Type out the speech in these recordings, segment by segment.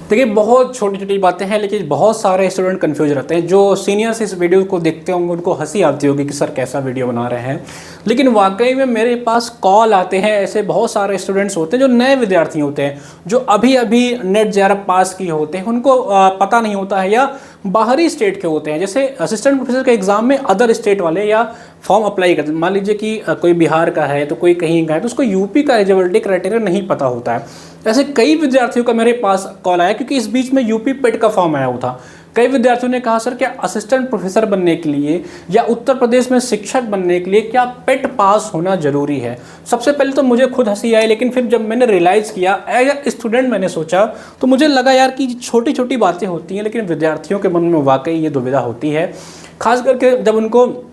देखिए बहुत छोटी छोटी बातें हैं, लेकिन बहुत सारे स्टूडेंट कंफ्यूज रहते हैं। जो सीनियर्स इस वीडियो को देखते होंगे उनको हंसी आती होगी कि सर कैसा वीडियो बना रहे हैं, लेकिन वाकई में मेरे पास कॉल आते हैं। ऐसे बहुत सारे स्टूडेंट्स होते हैं जो नए विद्यार्थी होते हैं, जो अभी अभी नेट जेआरएफ पास किए होते हैं, उनको पता नहीं होता है, या बाहरी स्टेट के होते हैं। जैसे असिस्टेंट प्रोफेसर के एग्जाम में अदर स्टेट वाले या फॉर्म अप्लाई करते हैं, मान लीजिए कि कोई बिहार का है तो कोई कहीं का है, तो उसको यूपी का एलिजिबिलिटी क्राइटेरिया नहीं पता होता है। ऐसे कई विद्यार्थियों का मेरे पास कॉल आया, क्योंकि इस बीच में यूपी पेट का फॉर्म आया हुआ था। कई विद्यार्थियों ने कहा सर क्या असिस्टेंट प्रोफेसर बनने के लिए या उत्तर प्रदेश में शिक्षक बनने के लिए क्या पेट पास होना जरूरी है। सबसे पहले तो मुझे खुद हंसी आई, लेकिन फिर जब मैंने रियलाइज़ किया एज ए स्टूडेंट मैंने सोचा, तो मुझे लगा यार कि छोटी छोटी बातें होती हैं, लेकिन विद्यार्थियों के मन में वाकई ये दुविधा होती है, खास करके जब उनको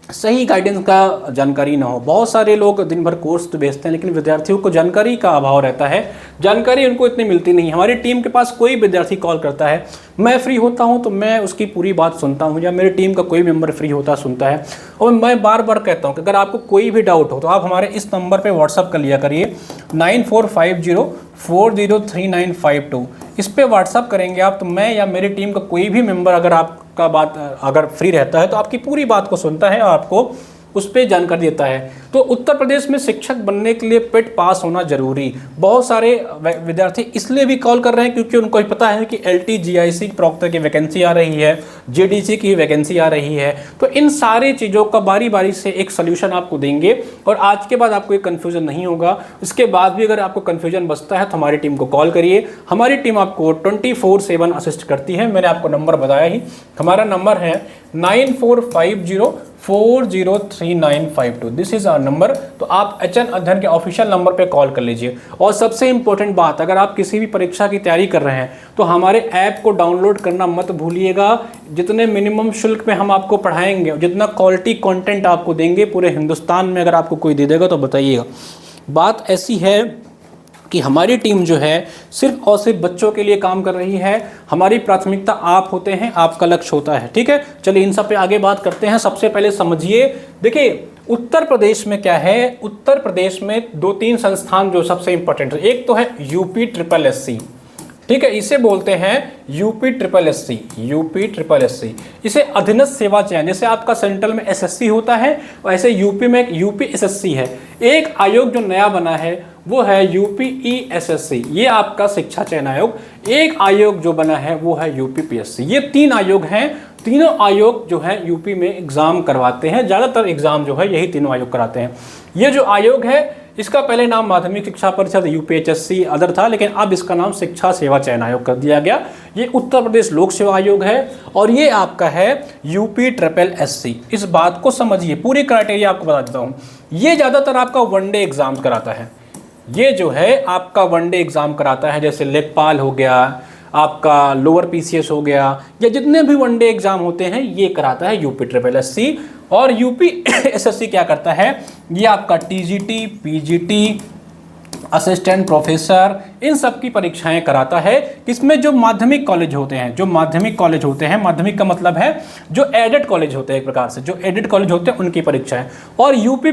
सही गाइडेंस का जानकारी ना हो। बहुत सारे लोग दिन भर कोर्स तो भेजते हैं, लेकिन विद्यार्थियों को जानकारी का अभाव रहता है, जानकारी उनको इतनी मिलती नहीं। हमारी टीम के पास कोई विद्यार्थी कॉल करता है, मैं फ्री होता हूं तो मैं उसकी पूरी बात सुनता हूं, या मेरी टीम का कोई मेंबर फ्री होता सुनता है। और मैं बार बार कहता हूं कि अगर आपको कोई भी डाउट हो तो आप हमारे इस नंबर पर व्हाट्सअप कर लिया करिए, 9450403952। इस पर व्हाट्सअप करेंगे आप तो मैं या मेरी टीम का कोई भी मेंबर अगर आपका बात अगर फ्री रहता है तो आपकी पूरी बात को सुनता है और आपको उस पर जानकारी देता है। तो उत्तर प्रदेश में शिक्षक बनने के लिए पेट पास होना जरूरी। बहुत सारे विद्यार्थी इसलिए भी कॉल कर रहे हैं क्योंकि उनको पता है कि एलटी जीआईसी प्रॉक्टर की वैकेंसी आ रही है, जेडीसी की वैकेंसी आ रही है। तो इन सारी चीज़ों का बारी बारी से एक सोल्यूशन आपको देंगे और आज के बाद आपको एक कन्फ्यूजन नहीं होगा। इसके बाद भी अगर आपको कन्फ्यूजन बचता है तो हमारी टीम को कॉल करिए, हमारी टीम आपको 24/7 असिस्ट करती है। मैंने आपको नंबर बताया ही, हमारा नंबर है 9450403952। This is our number. तो आप एचएन अध्ययन के ऑफिशियल नंबर पे कॉल कर लीजिए। और सबसे इंपॉर्टेंट बात, अगर आप किसी भी परीक्षा की तैयारी कर रहे हैं तो हमारे ऐप को डाउनलोड करना मत भूलिएगा। जितने मिनिमम शुल्क में हम आपको पढ़ाएंगे, जितना क्वालिटी कंटेंट आपको देंगे पूरे हिंदुस्तान में, अगर आपको कोई दे देगा तो बताइएगा। बात ऐसी है कि हमारी टीम जो है सिर्फ और सिर्फ बच्चों के लिए काम कर रही है। हमारी प्राथमिकता आप होते हैं, आपका लक्ष्य होता है, ठीक है। चलिए इन सब पे आगे बात करते हैं। सबसे पहले समझिए, देखिए उत्तर प्रदेश में क्या है, उत्तर प्रदेश में 2-3 संस्थान जो सबसे इंपॉर्टेंट है। एक तो है यूपी ट्रिपल एससी, ठीक है, इसे बोलते हैं UP triple SC, UP triple SC. इसे अधीनस्थ सेवा चयन, जैसे आपका सेंट्रल में एसएससी होता है वैसे यूपी में एक यूपी एसएससी है। एक आयोग जो नया बना है वो है यूपी ईएसएससी, ये आपका शिक्षा चयन आयोग। एक आयोग जो बना है वो है यूपी पीएससी। ये 3 आयोग हैं। तीनों आयोग जो है यूपी में एग्जाम करवाते हैं, ज़्यादातर एग्जाम जो है यही तीनों आयोग कराते हैं। ये जो आयोग है इसका पहले नाम माध्यमिक शिक्षा परिषद यूपीएचएससी अदर था, लेकिन अब इसका नाम शिक्षा सेवा चयन आयोग कर दिया गया। ये उत्तर प्रदेश लोक सेवा आयोग है और ये आपका है यूपी ट्रिपल एससी। इस बात को समझिए, पूरी क्राइटेरिया आपको बता देता हूँ। ये ज़्यादातर आपका वनडे एग्जाम कराता है, ये जो है आपका वनडे एग्जाम कराता है, जैसे लेखपाल हो गया, आपका लोअर पीसीएस हो गया, या जितने भी वनडे एग्जाम होते हैं ये कराता है यूपी ट्रिपल एससी। और यूपी एसएससी क्या करता है, ये आपका टीजीटी, पीजीटी, असिस्टेंट प्रोफेसर, इन सब की परीक्षाएं कराता है। इसमें जो माध्यमिक कॉलेज होते हैं, जो माध्यमिक कॉलेज होते हैं, माध्यमिक का मतलब है जो एडेड कॉलेज होते हैं, एक प्रकार से जो एडेड कॉलेज होते हैं उनकी परीक्षाएं। और यूपी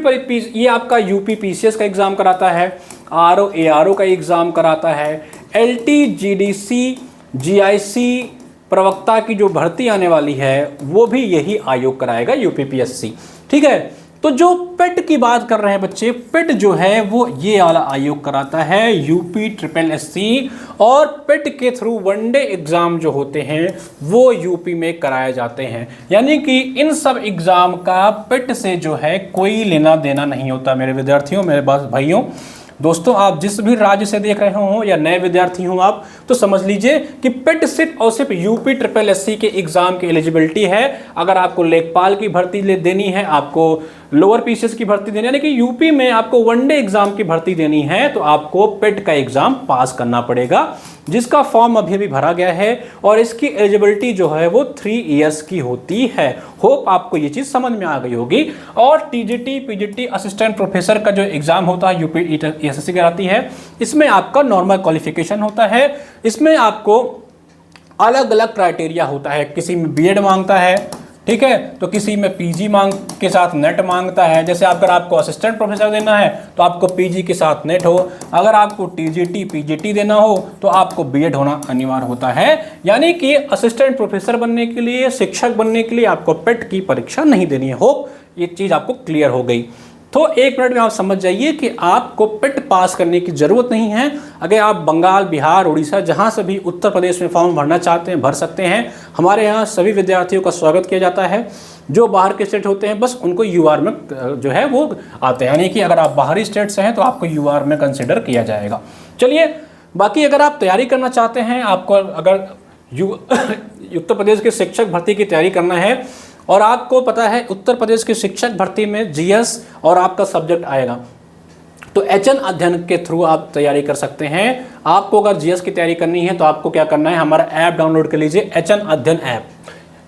ये आपका यूपी पीसीएस का एग्जाम कराता है, आरओ एआरओ का एग्जाम कराता है, एलटी जीडीसी जीआईसी प्रवक्ता की जो भर्ती आने वाली है वो भी यही आयोग कराएगा, यूपीपीएससी, ठीक है। तो जो पेट की बात कर रहे हैं बच्चे, पेट जो है वो ये वाला आयोग कराता है, यूपी ट्रिपल एससी। और पेट के थ्रू वनडे एग्जाम जो होते हैं वो यूपी में कराए जाते हैं। यानी कि इन सब एग्जाम का पेट से जो है कोई लेना देना नहीं होता। मेरे विद्यार्थियों, मेरे भाइयों दोस्तों, आप जिस भी राज्य से देख रहे हो या नए विद्यार्थी हो आप, तो समझ लीजिए कि पेट सिर्फ और सिर्फ यूपी ट्रिपल एससी के एग्जाम की एलिजिबिलिटी है। अगर आपको लेखपाल की भर्ती देनी है, आपको लोअर पीसीएस की भर्ती देनी है, यानी कि यूपी में आपको वनडे एग्जाम की भर्ती देनी है, तो आपको पेट का एग्जाम पास करना पड़ेगा, जिसका फॉर्म अभी भरा गया है। और इसकी एलिजिबिलिटी जो है वो 3 इयर्स की होती है। होप आपको ये चीज़ समझ में आ गई होगी। और टीजीटी पीजीटी असिस्टेंट प्रोफेसर का जो एग्जाम होता है यूपी एसएससी कराती है, इसमें आपका नॉर्मल क्वालिफिकेशन होता है। इसमें आपको अलग अलग क्राइटेरिया होता है, किसी में बीएड मांगता है, ठीक है। तो किसी में पीजी मांग के साथ नेट मांगता है, जैसे अगर आपको असिस्टेंट प्रोफेसर देना है तो आपको पीजी के साथ नेट हो, अगर आपको टीजीटी पीजीटी देना हो तो आपको बीएड होना अनिवार्य होता है। यानी कि असिस्टेंट प्रोफेसर बनने के लिए, शिक्षक बनने के लिए आपको पेट की परीक्षा नहीं देनी है। होप ये चीज़ आपको क्लियर हो गई। तो एक मिनट में आप समझ जाइए कि आपको पेट पास करने की ज़रूरत नहीं है। अगर आप बंगाल, बिहार, उड़ीसा, जहाँ से भी उत्तर प्रदेश में फॉर्म भरना चाहते हैं भर सकते हैं। हमारे यहाँ सभी विद्यार्थियों का स्वागत किया जाता है। जो बाहर के स्टेट होते हैं बस उनको यूआर में जो है वो आते हैं, यानी कि अगर आप बाहरी स्टेट से हैं तो आपको यूआर में कंसिडर किया जाएगा। चलिए, बाकी अगर आप तैयारी करना चाहते हैं, आपको अगर उत्तर प्रदेश के शिक्षक भर्ती की तैयारी करना है और आपको पता है उत्तर प्रदेश के शिक्षक भर्ती में जीएस और आपका सब्जेक्ट आएगा, तो एचएन अध्ययन के थ्रू आप तैयारी कर सकते हैं। आपको अगर जीएस की तैयारी करनी है तो आपको क्या करना है, हमारा ऐप डाउनलोड कर लीजिए, एचएन अध्ययन ऐप,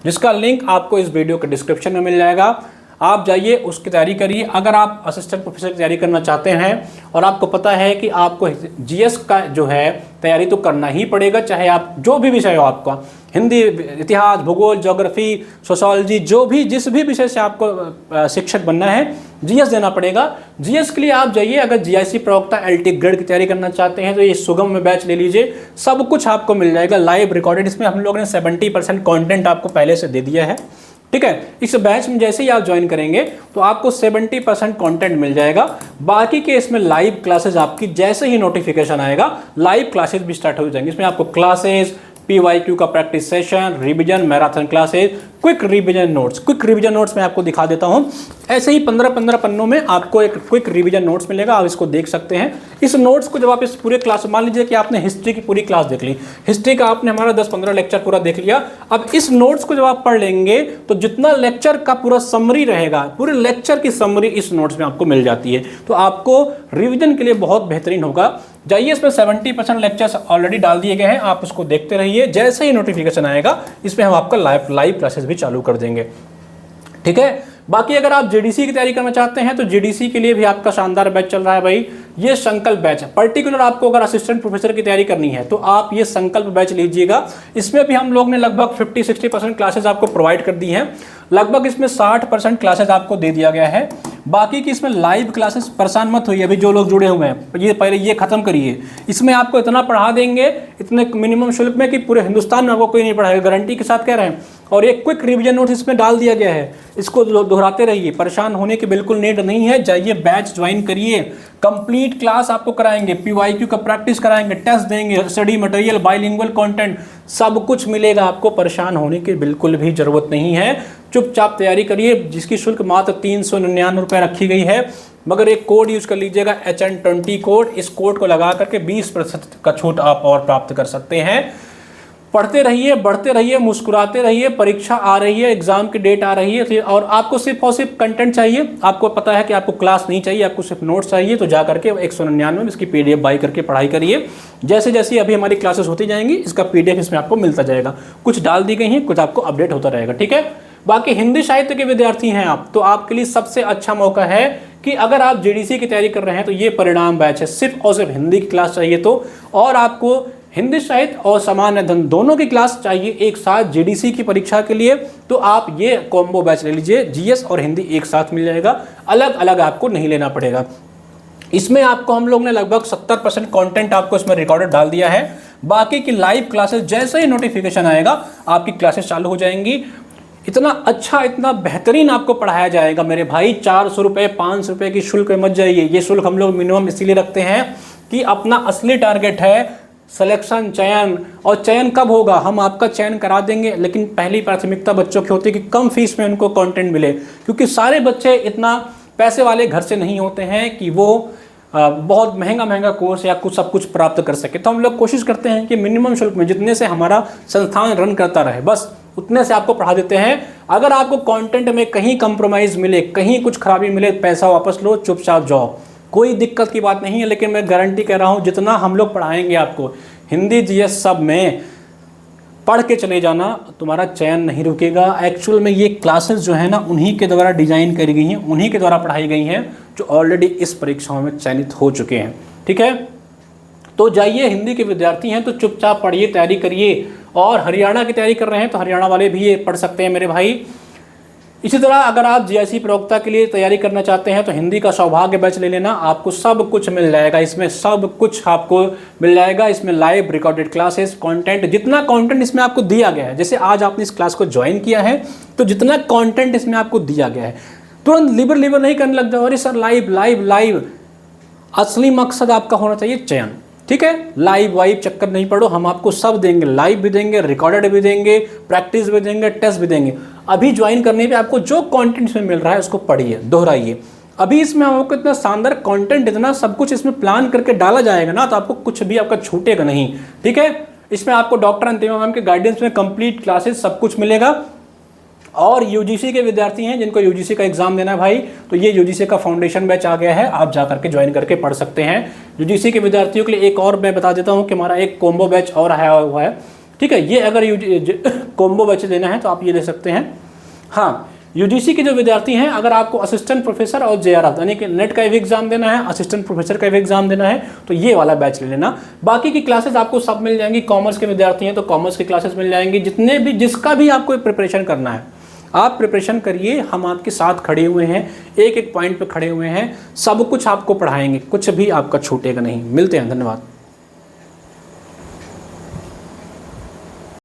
जिसका लिंक आपको इस वीडियो के डिस्क्रिप्शन में मिल जाएगा। आप जाइए, उसकी तैयारी करिए। अगर आप असिस्टेंट प्रोफेसर की तैयारी करना चाहते हैं और आपको पता है कि आपको जीएस का जो है तैयारी तो करना ही पड़ेगा, चाहे आप जो भी विषय हो, आपका हिंदी, इतिहास, भूगोल, ज्योग्राफी, सोशोलॉजी, जो भी जिस भी विषय से आपको शिक्षक बनना है, जीएस देना पड़ेगा। जीएस के लिए आप जाइए, अगर जीआईसी प्रवक्ता एलटी ग्रेड की तैयारी करना चाहते हैं तो ये सुगम में बैच ले लीजिए, सब कुछ आपको मिल जाएगा लाइव रिकॉर्डेड। इसमें हम लोगों ने 70% कंटेंट आपको पहले से दे दिया है, ठीक है। इस बैच में जैसे ही आप ज्वाइन करेंगे तो आपको 70% कंटेंट मिल जाएगा। बाकी के इसमें लाइव क्लासेस आपकी जैसे ही नोटिफिकेशन आएगा लाइव क्लासेस भी स्टार्ट हो जाएंगे। इसमें आपको क्लासेस, पीवाईक्यू का practice session, revision, marathon classes, quick revision notes. Quick revision notes मैं आपको दिखा देता हूं। ऐसे ही 15-15 पन्नों में आपको एक क्विक रिवीजन नोट्स मिलेगा, आप इसको देख सकते हैं। इस नोट्स को जब आप इस पूरे क्लास, मान लीजिए कि आपने हिस्ट्री की पूरी क्लास देख ली, हिस्ट्री का आपने हमारा 10-15 लेक्चर पूरा देख लिया। अब इस नोट्स को जब आप पढ़ लेंगे तो जितना लेक्चर का पूरा समरी रहेगा, पूरे लेक्चर की समरी इस नोट्स में आपको मिल जाती है, तो आपको रिवीजन के लिए बहुत बेहतरीन होगा। जाइए, इसमें 70% लेक्चर्स ऑलरेडी डाल दिए गए हैं, आप उसको देखते रहिए। जैसे ही नोटिफिकेशन आएगा इसमें हम आपका लाइव क्लासेस भी चालू कर देंगे, ठीक है। बाकी अगर आप जीडीसी की तैयारी करना चाहते हैं तो जीडीसी के लिए भी आपका शानदार बैच चल रहा है भाई। ये संकल्प बैच है, पर्टिकुलर आपको अगर असिस्टेंट प्रोफेसर की तैयारी करनी है तो आप ये संकल्प बैच लीजिएगा। इसमें भी हम लोग ने लगभग 50-60% क्लासेस आपको प्रोवाइड कर दी हैं, लगभग इसमें 60% क्लासेस आपको दे दिया गया है। बाकी की इसमें लाइव क्लासेस, परेशान मत होइए, अभी जो लोग जुड़े हुए हैं ये पहले ये खत्म करिए। इसमें आपको इतना पढ़ा देंगे, इतने मिनिमम शुल्क में कि पूरे हिंदुस्तान में आपको कोई नहीं पढ़ाएगा, गारंटी के साथ कह रहे हैं। और एक क्विक रिवीजन नोट इसमें डाल दिया गया है, इसको दोहराते रहिए, परेशान होने की बिल्कुल नीड नहीं है। जाइए, बैच ज्वाइन करिए, कंप्लीट क्लास आपको कराएंगे, पीवाईक्यू का प्रैक्टिस कराएंगे, टेस्ट देंगे, स्टडी मटेरियल, बाइलिंगुअल कंटेंट, सब कुछ मिलेगा आपको। परेशान होने की बिल्कुल भी जरूरत नहीं है, चुपचाप तैयारी करिए। जिसकी शुल्क मात्र 399 रुपये रखी गई है, मगर एक कोड यूज कर लीजिएगा, HN20 कोड। इस कोड को लगा करके 20% का छूट आप और प्राप्त कर सकते हैं। पढ़ते रहिए, बढ़ते रहिए, मुस्कुराते रहिए। परीक्षा आ रही है, एग्जाम की डेट आ रही है, और आपको सिर्फ और सिर्फ कंटेंट चाहिए। आपको पता है कि आपको क्लास नहीं चाहिए, आपको सिर्फ नोट्स चाहिए, तो जा करके 199 में इसकी PDF बाई करके पढ़ाई करिए। जैसे जैसे अभी हमारी क्लासेस होती जाएंगी इसका PDF इसमें आपको मिलता जाएगा। कुछ डाल दी गई हैं, कुछ आपको अपडेट होता रहेगा, ठीक है। बाकी हिंदी साहित्य के विद्यार्थी हैं आप, तो आपके लिए सबसे अच्छा मौका है कि अगर आप जीडीसी की तैयारी कर रहे हैं तो ये परिणाम बैच है। सिर्फ और सिर्फ हिंदी की क्लास चाहिए तो, और आपको हिंदी साहित्य और सामान्य अध्ययन दोनों की क्लास चाहिए एक साथ जीडीसी की परीक्षा के लिए, तो आप ये कॉम्बो बैच ले लीजिए। जीएस और हिंदी एक साथ मिल जाएगा, अलग अलग आपको नहीं लेना पड़ेगा। इसमें आपको हम लोग ने लगभग 70% कंटेंट आपको इसमें रिकॉर्डेड डाल दिया है। बाकी की लाइव क्लासेस जैसे ही नोटिफिकेशन आएगा आपकी क्लासेस चालू हो जाएंगी। इतना अच्छा, इतना बेहतरीन आपको पढ़ाया जाएगा मेरे भाई। 400 रुपये, 500 रुपये की शुल्क में मत जाइए। ये शुल्क हम लोग मिनिमम इसीलिए रखते हैं कि अपना असली टारगेट है सिलेक्शन, चयन। और चयन कब होगा, हम आपका चयन करा देंगे, लेकिन पहली प्राथमिकता बच्चों की होती है कि कम फीस में उनको कंटेंट मिले, क्योंकि सारे बच्चे इतना पैसे वाले घर से नहीं होते हैं कि वो बहुत महंगा कोर्स या कुछ सब कुछ प्राप्त कर सके। तो हम लोग कोशिश करते हैं कि मिनिमम शुल्क में, जितने से हमारा संस्थान रन करता रहे, बस उतने से आपको पढ़ा देते हैं। अगर आपको कंटेंट में कहीं कंप्रोमाइज़ मिले, कहीं कुछ खराबी मिले, पैसा वापस लो, चुपचाप जाओ, कोई दिक्कत की बात नहीं है। लेकिन मैं गारंटी कह रहा हूँ, जितना हम लोग पढ़ाएंगे आपको हिंदी जीएस सब में, पढ़ के चले जाना, तुम्हारा चयन नहीं रुकेगा। एक्चुअल में ये क्लासेस जो है ना, उन्हीं के द्वारा डिजाइन करी गई हैं, उन्हीं के द्वारा पढ़ाई गई हैं जो ऑलरेडी इस परीक्षाओं में चयनित हो चुके हैं, ठीक है। तो जाइए, हिंदी के विद्यार्थी हैं तो चुपचाप पढ़िए, तैयारी करिए। और हरियाणा की तैयारी कर रहे हैं तो हरियाणा वाले भी ये पढ़ सकते हैं मेरे भाई। इसी तरह अगर आप जीआईसी प्रवक्ता के लिए तैयारी करना चाहते हैं तो हिंदी का सौभाग्य बैच ले लेना, आपको सब कुछ मिल जाएगा, इसमें सब कुछ आपको मिल जाएगा। इसमें लाइव रिकॉर्डेड क्लासेस, कंटेंट, जितना कंटेंट इसमें आपको दिया गया है, जैसे आज आपने इस क्लास को ज्वाइन किया है तो जितना कंटेंट इसमें आपको दिया गया है, तुरंत लिबर नहीं करने लग जाओ, अरे सर लाइव लाइव लाइव। असली मकसद आपका होना चाहिए चयन, ठीक है। लाइव वाइव चक्कर नहीं पड़ो, हम आपको सब देंगे, लाइव भी देंगे, रिकॉर्डेड भी देंगे, प्रैक्टिस भी देंगे, टेस्ट भी देंगे। अभी ज्वाइन करने पे आपको जो कंटेंट इसमें मिल रहा है उसको पढ़िए, दोहराइए। अभी इसमें आपको इतना शानदार कंटेंट, इतना सब कुछ इसमें प्लान करके डाला जाएगा ना, तो आपको कुछ भी आपका छूटेगा नहीं, ठीक है। इसमें आपको डॉक्टर अंतिमा मैम के गाइडेंस में कंप्लीट क्लासेस सब कुछ मिलेगा। और यूजीसी के विद्यार्थी हैं जिनको यूजीसी का एग्जाम देना है भाई, तो ये यूजीसी का फाउंडेशन बैच आ गया है, आप जा करके ज्वाइन करके पढ़ सकते हैं। यूजीसी के विद्यार्थियों के लिए एक और मैं बता देता हूँ कि हमारा एक कॉम्बो बैच और आया हुआ है, ठीक है। ये अगर कॉम्बो बैच लेना है तो आप ये ले सकते हैं। हाँ, यूजीसी के जो विद्यार्थी हैं, अगर आपको असिस्टेंट प्रोफेसर और जेआरएफ यानी कि नेट का भी एग्जाम देना है, असिस्टेंट प्रोफेसर का भी एग्जाम देना है, तो ये वाला बैच ले लेना। बाकी की क्लासेस आपको सब मिल जाएंगी। कॉमर्स के विद्यार्थी हैं तो कॉमर्स की क्लासेस मिल जाएंगी, जितने भी जिसका भी आपको प्रिपरेशन करना है आप प्रिपरेशन करिए, हम आपके साथ खड़े हुए हैं, एक एक पॉइंट पे खड़े हुए हैं, सब कुछ आपको पढ़ाएंगे, कुछ भी आपका छूटेगा नहीं। मिलते हैं, धन्यवाद।